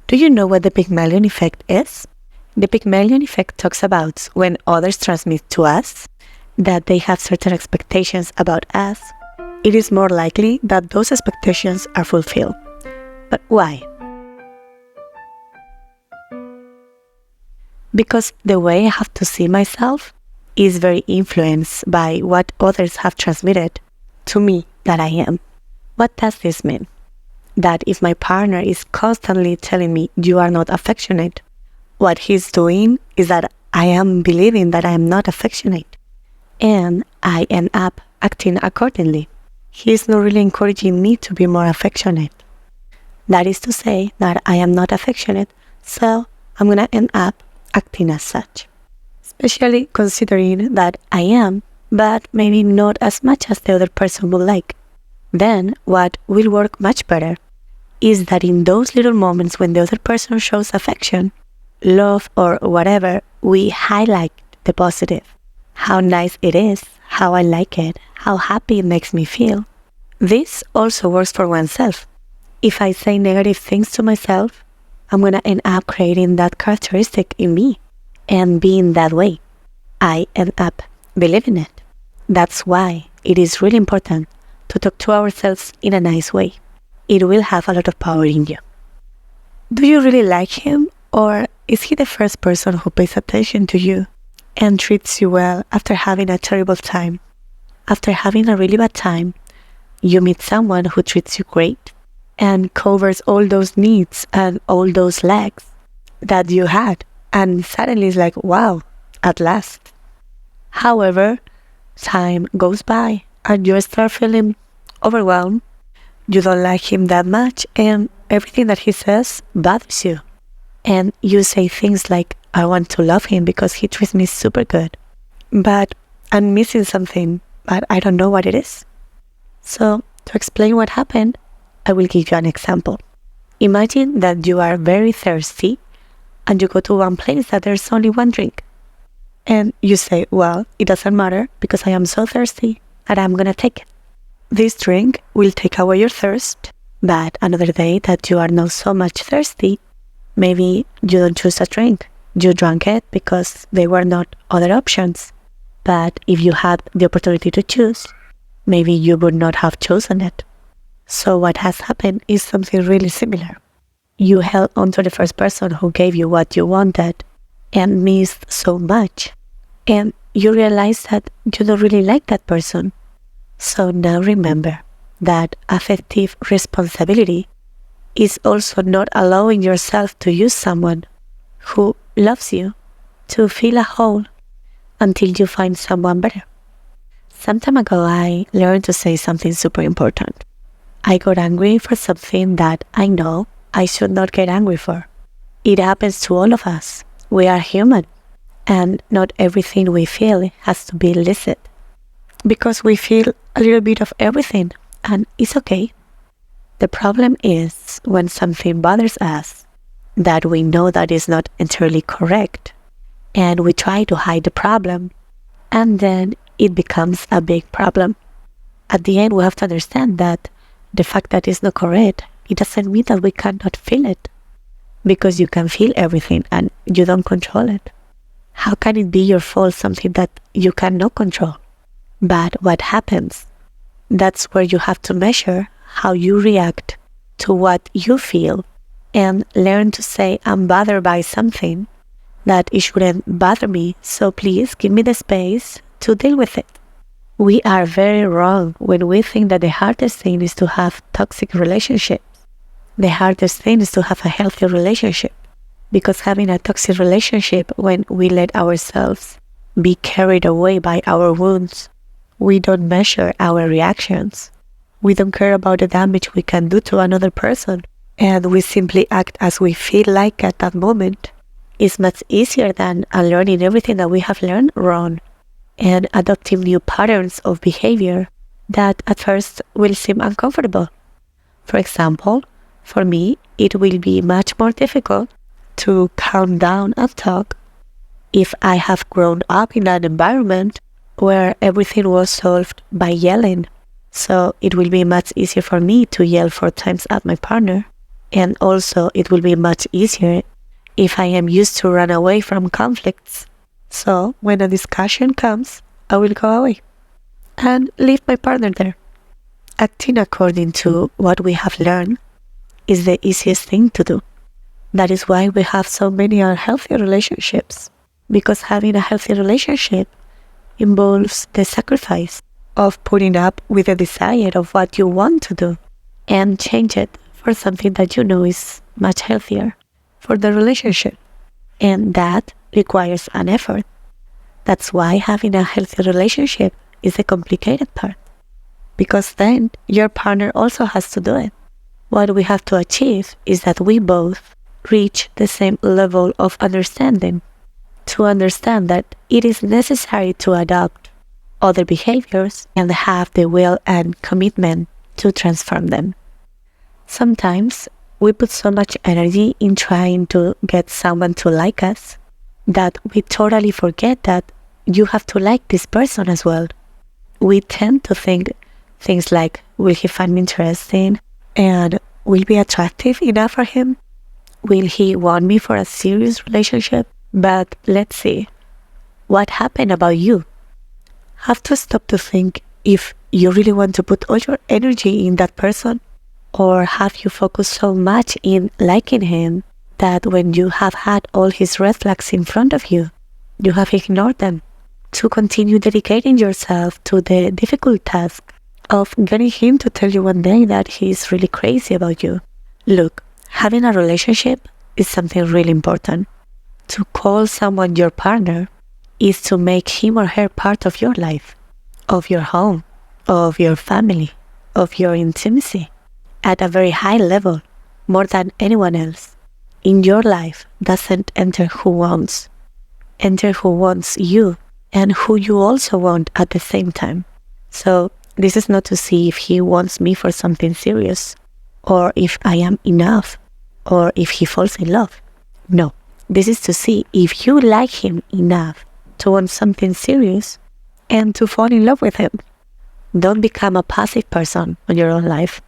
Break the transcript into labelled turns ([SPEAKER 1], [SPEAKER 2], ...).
[SPEAKER 1] Do you know what the Pygmalion effect is? The Pygmalion effect talks about when others transmit to us that they have certain expectations about us, it is more likely that those expectations are fulfilled. But why? Because the way I have to see myself is very influenced by what others have transmitted to me that I am. What does this mean? That if my partner is constantly telling me you are not affectionate, what he's doing is that I am believing that I am not affectionate, and I end up acting accordingly. He's not really encouraging me to be more affectionate. That is to say that I am not affectionate, so I'm gonna end up acting as such. Especially considering that I am, but maybe not as much as the other person would like. Then what will work much better is that in those little moments when the other person shows affection, love, or whatever, we highlight the positive. How nice it is, how I like it, how happy it makes me feel. This also works for oneself. If I say negative things to myself, I'm gonna end up creating that characteristic in me and being that way. I end up believing it. That's why it is really important to talk to ourselves in a nice way. It will have a lot of power in you. Do you really like him, or is he the first person who pays attention to you and treats you well after having a terrible time? After having a really bad time, you meet someone who treats you great and covers all those needs and all those lacks that you had, and suddenly it's like, wow, at last. However, time goes by and you start feeling overwhelmed. You don't like him that much, and everything that he says bothers you. And you say things like, I want to love him because he treats me super good, but I'm missing something, but I don't know what it is. So, to explain what happened, I will give you an example. Imagine that you are very thirsty and you go to one place that there's only one drink. And you say, well, it doesn't matter because I am so thirsty that I'm gonna take it. This drink will take away your thirst, but another day that you are not so much thirsty, maybe you don't choose a drink. You drank it because there were not other options. But if you had the opportunity to choose, maybe you would not have chosen it. So what has happened is something really similar. You held onto the first person who gave you what you wanted and missed so much. And you realize that you don't really like that person. So now remember that affective responsibility is also not allowing yourself to use someone who loves you to fill a hole until you find someone better. Some time ago, I learned to say something super important. I got angry for something that I know I should not get angry for. It happens to all of us. We are human, and not everything we feel has to be illicit. Because we feel a little bit of everything, and it's okay. The problem is when something bothers us that we know that is not entirely correct, and we try to hide the problem, and then it becomes a big problem. At the end, we have to understand that the fact that it's not correct, it doesn't mean that we cannot feel it, because you can feel everything and you don't control it. How can it be your fault, something that you cannot control? But what happens? That's where you have to measure how you react to what you feel and learn to say, I'm bothered by something, that it shouldn't bother me, so please give me the space to deal with it. We are very wrong when we think that the hardest thing is to have toxic relationships. The hardest thing is to have a healthy relationship, because having a toxic relationship, when we let ourselves be carried away by our wounds, we don't measure our reactions. We don't care about the damage we can do to another person, and we simply act as we feel like at that moment. It's much easier than unlearning everything that we have learned wrong and adopting new patterns of behavior that at first will seem uncomfortable. For example, for me, it will be much more difficult to calm down and talk if I have grown up in an environment where everything was solved by yelling. So it will be much easier for me to yell 4 times at my partner And also, it will be much easier if I am used to run away from conflicts. So, when a discussion comes, I will go away and leave my partner there. Acting according to what we have learned is the easiest thing to do. That is why we have so many unhealthy relationships, because having a healthy relationship involves the sacrifice of putting up with the desire of what you want to do and change it for something that you know is much healthier for the relationship. And that requires an effort. That's why having a healthy relationship is the complicated part, because then your partner also has to do it. What we have to achieve is that we both reach the same level of understanding, to understand that it is necessary to adopt other behaviors and have the will and commitment to transform them. Sometimes we put so much energy in trying to get someone to like us that we totally forget that you have to like this person as well. We tend to think things like, will he find me interesting? And will be attractive enough for him? Will he want me for a serious relationship? But let's see, what happened about you? Have to stop to think if you really want to put all your energy in that person, or have you focused so much in liking him that when you have had all his red flags in front of you, you have ignored them to continue dedicating yourself to the difficult task of getting him to tell you one day that he is really crazy about you. Look, having a relationship is something really important. To call someone your partner is to make him or her part of your life, of your home, of your family, of your intimacy, at a very high level, more than anyone else. In your life doesn't enter who wants. Enter who wants you and who you also want at the same time. So this is not to see if he wants me for something serious, or if I am enough, or if he falls in love. No, this is to see if you like him enough to want something serious and to fall in love with him. Don't become a passive person on your own life.